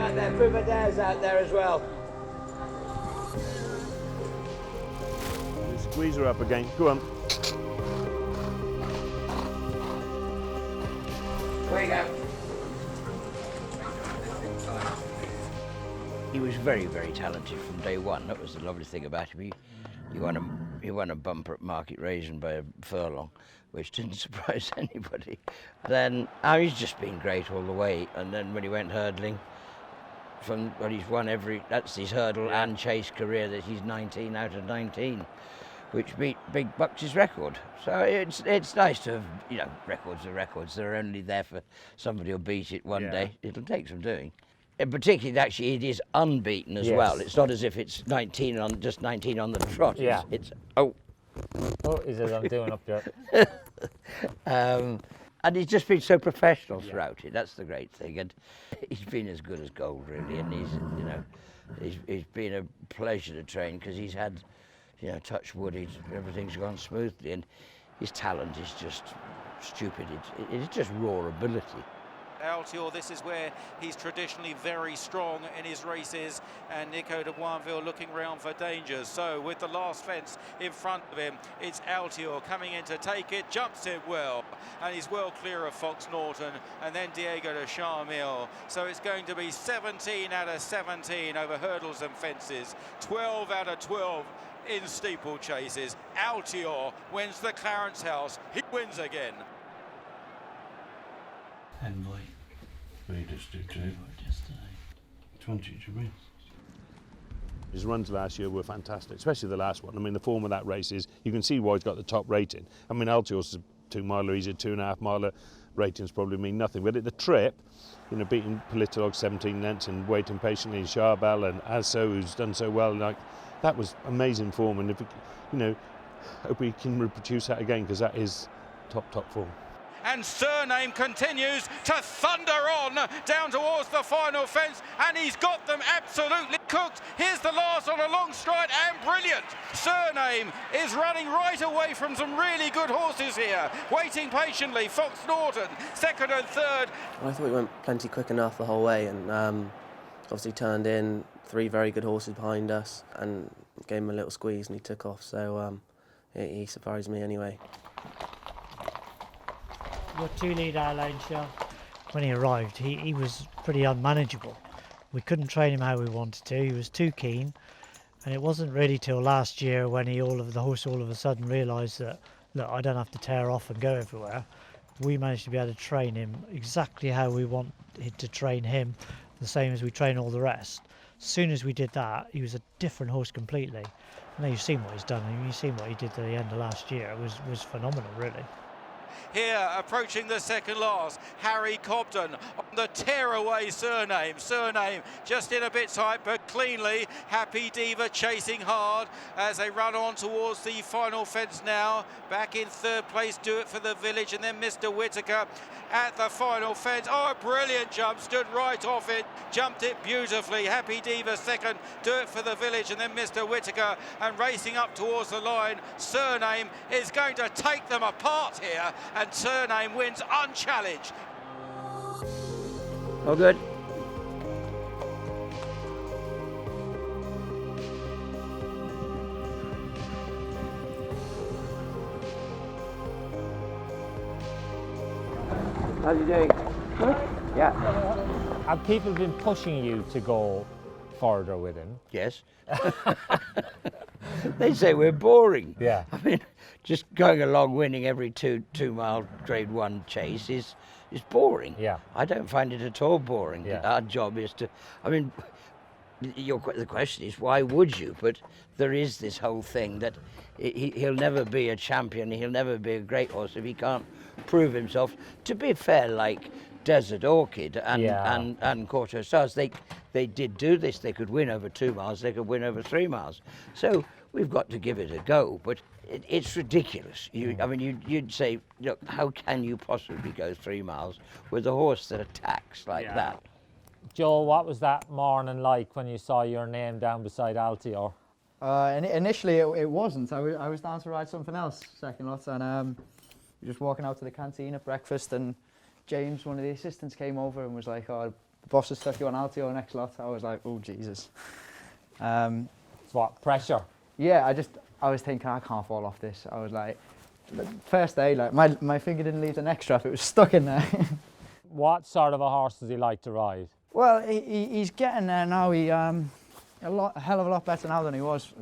out there, Fumadere's out there as well. Squeeze her up again, go on. There you go. He was very, very talented from day one. That was the lovely thing about him. He won a bumper at Market Raisin by a furlong, which didn't surprise anybody. Then he's just been great all the way. And then when he went hurdling, he's won that's his hurdle and chase career. That he's 19 out of 19, which beat Big Bucks' record. So it's nice to have, records are records. They're only there for somebody who'll beat it one day. It'll take some doing. And particularly, actually, it is unbeaten as well. It's not as if it's 19 on the trot. Yeah. It's is it I'm doing up there? And he's just been so professional throughout it. That's the great thing. And he's been as good as gold, really. And he's been a pleasure to train because he's had, touch wood, everything's gone smoothly. And his talent is just stupid. It's just raw ability. Altior, this is where he's traditionally very strong in his races, and Nico de Boinville looking round for dangers. So with the last fence in front of him, it's Altior coming in to take it, jumps it well, and he's well clear of Fox Norton, and then Diego de Charmille. So it's going to be 17 out of 17 over hurdles and fences, 12 out of 12 in steeplechases. Altior wins the Clarence House. He wins again. Envoy. We just did too. 20 to win. His runs last year were fantastic, especially the last one. I mean, the form of that race is, you can see why he's got the top rating. I mean, Altior's a 2-miler, he's a 2.5-miler. Ratings probably mean nothing. But at the trip, beating Politolog 17 lengths and waiting patiently in Charbel and Asso, who's done so well, that was amazing form. And if hope we can reproduce that again, because that is top form. And Cyrname continues to thunder on down towards the final fence, and he's got them absolutely cooked. Here's the last on a long stride, and brilliant. Cyrname is running right away from some really good horses here, waiting patiently. Fox Norton, second and third. I thought he went plenty quick enough the whole way, and obviously turned in 3 very good horses behind us and gave him a little squeeze, and he took off. So he surprised me anyway. Your 2-lead outline show. When he arrived, he was pretty unmanageable. We couldn't train him how we wanted to. He was too keen, and it wasn't really till last year when the horse all of a sudden realised that, look, I don't have to tear off and go everywhere. We managed to be able to train him exactly how we wanted to train him, the same as we train all the rest. As soon as we did that, he was a different horse completely. Now you've seen what he's done. I mean, you've seen what he did at the end of last year. It was phenomenal, really. Here, approaching the second last, Harry Cobden on the tearaway Cyrname. Cyrname just in a bit tight, but cleanly. Happy Diva chasing hard as they run on towards the final fence now. Back in third place, Do It for the Village, and then Mr. Whittaker at the final fence. Oh, a brilliant jump, stood right off it, jumped it beautifully. Happy Diva second, Do It for the Village, and then Mr. Whittaker, and racing up towards the line. Cyrname is going to take them apart here, and Cyrname wins unchallenged. All good. How are you doing? Good? Yeah. Have people been pushing you to go further with him? Yes. They say we're boring. Yeah. I mean, just going along winning every two-mile Grade 1 chase is boring. Yeah. I don't find it at all boring. Yeah. Our job is to, I mean, the question is, why would you? But there is this whole thing that he'll never be a champion, he'll never be a great horse if he can't prove himself. To be fair, like Desert Orchid and Quarto Stars, they did do this. They could win over 2 miles, they could win over 3 miles. So we've got to give it a go, but it's ridiculous. I mean, you'd say, look, how can you possibly go 3 miles with a horse that attacks like that? Joe, what was that morning like when you saw your name down beside Altior? Initially, it wasn't. I was down to ride something else, second lot, and just walking out to the canteen at breakfast, and James, one of the assistants, came over and was like, "Oh, the boss has stuck you on Altior next lot. I was like, oh Jesus. It's what, pressure? Yeah, I was thinking I can't fall off this. I was like, the first day, like my finger didn't leave the neck strap; it was stuck in there. What sort of a horse does he like to ride? Well, he's getting there now. He a hell of a lot better now than he was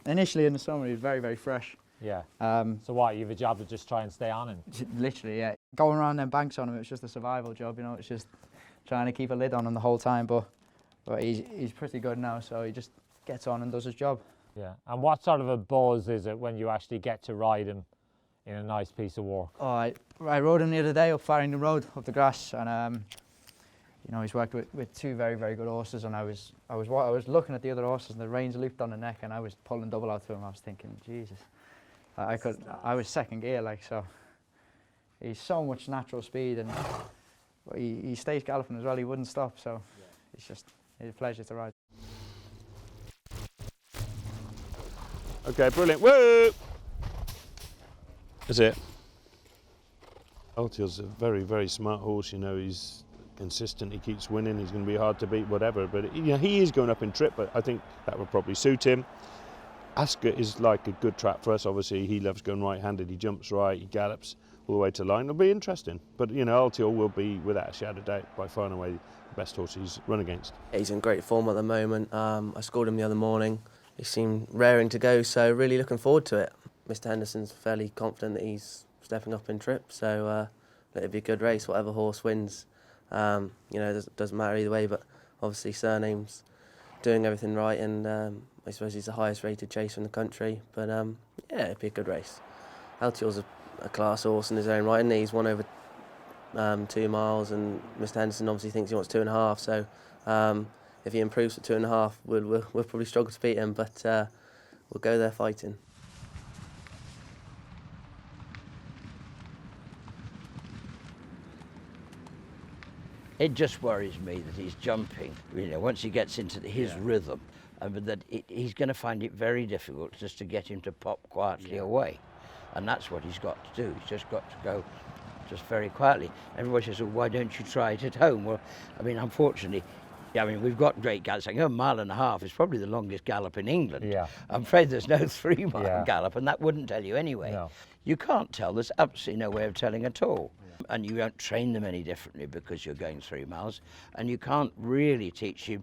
initially in the summer. He was very, very fresh. Yeah. So what, you have a job to just try and stay on him? Literally, yeah. Going around them banks on him, it's just a survival job, you know. It's just trying to keep a lid on him the whole time. But he's pretty good now, so he just gets on and does his job. Yeah. And what sort of a buzz is it when you actually get to ride him in a nice piece of work? Oh, I rode him the other day up Farringdon Road, up the grass, and you know, he's worked with two very, very good horses, and I was looking at the other horses, and the reins looped on the neck, and I was pulling double out to him. I was thinking, Jesus, I was second gear, like, so. He's so much natural speed, and he stays galloping as well. He wouldn't stop, so it's a pleasure to ride. Okay, brilliant. Whoa! That's it. Altior's a very, very smart horse. You know, he's consistent. He keeps winning. He's going to be hard to beat, whatever. But you know, he is going up in trip. But I think that would probably suit him. Ascot is like a good trap for us. Obviously, he loves going right-handed. He jumps right. He gallops all the way to line. It'll be interesting. But you know, Altior will be, without a shadow of doubt, by far and away the best horse he's run against. He's in great form at the moment. I scored him the other morning. He seemed raring to go, so really looking forward to it. Mr. Henderson's fairly confident that he's stepping up in trip, so it'll be a good race, whatever horse wins. You know, it doesn't matter either way, but obviously Cyrname's doing everything right, and I suppose he's the highest rated chaser in the country, but yeah, it'll be a good race. Altior's a class horse in his own right, and he's won over 2 miles, and Mr. Henderson obviously thinks he wants 2.5, so if he improves to 2.5, we'll probably struggle to beat him, but we'll go there fighting. It just worries me that he's jumping. You know, once he gets into his rhythm, but that he's going to find it very difficult just to get him to pop quietly away, and that's what he's got to do. He's just got to go just very quietly. Everybody says, well, why don't you try it at home? Well, I mean, unfortunately, we've got great gallops. A mile and a half is probably the longest gallop in England. Yeah. I'm afraid there's no 3-mile gallop, and that wouldn't tell you anyway. No. You can't tell. There's absolutely no way of telling at all. Yeah. And you don't train them any differently because you're going 3 miles, and you can't really teach him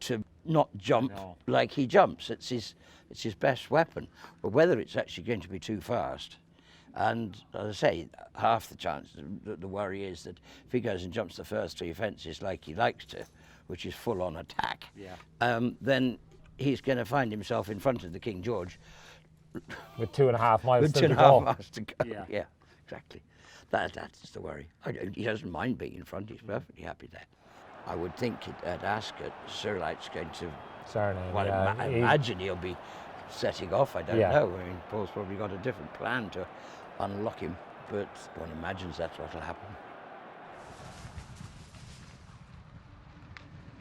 to not jump like he jumps. It's his best weapon. But whether it's actually going to be too fast, and as I say, half the chance, the worry is that if he goes and jumps the first 3 fences like he likes to, which is full on attack, then he's going to find himself in front of the King George with 2.5 miles with still 2.5 to go. miles to go. Yeah, exactly. That's the worry. He doesn't mind being in front. He's perfectly happy there. I would think at Ascot, Cyrnlame's going to. Cyrname, Well, I imagine he'll be setting off. I don't know. I mean, Paul's probably got a different plan to unlock him, but one imagines that's what'll happen.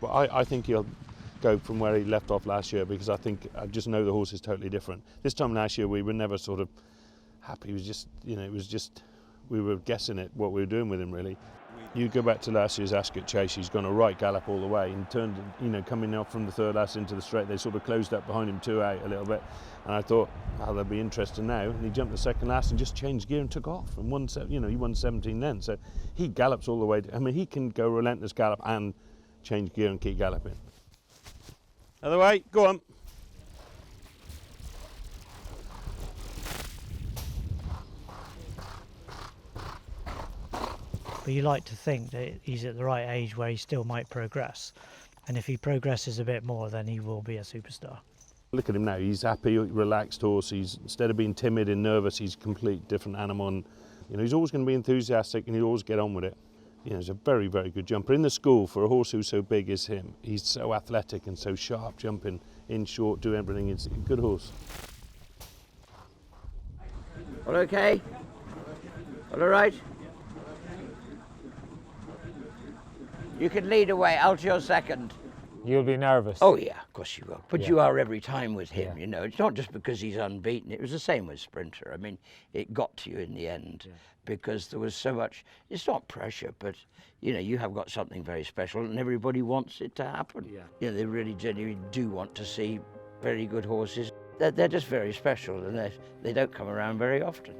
Well, I think he'll go from where he left off last year, because I just know the horse is totally different. This time last year we were never sort of happy. It was just, you know, we were guessing at what we were doing with him, really. You go back to last year's Ascot chase, he's gone a right gallop all the way and turned, you know, coming up from the third last into the straight, they sort of closed up behind him 2 out a little bit, and I thought, oh, they'll be interesting now, and he jumped the second last and just changed gear and took off and won, you know, he won 17 then, so he gallops all the way. I mean, he can go relentless gallop and change gear and keep galloping. Other way, go on. But you like to think that he's at the right age where he still might progress, and if he progresses a bit more, then he will be a superstar. Look at him now, he's happy, relaxed horse. He's, instead of being timid and nervous, he's a complete different animal, and you know, he's always going to be enthusiastic and he'll always get on with it. You know, he's a very, very good jumper. In the school, for a horse who's so big as him, he's so athletic and so sharp, jumping in short, do everything. It's a good horse. All okay? All right? You can lead away. Altior second. You'll be nervous. Oh yeah, of course you will. But Yeah. you are every time with him, Yeah. you know. It's not just because he's unbeaten. It was the same with Sprinter. I mean, it got to you in the end because there was so much, it's not pressure, but, you know, you have got something very special and everybody wants it to happen. Yeah. You know, they really genuinely do want to see very good horses. They're just very special and they don't come around very often.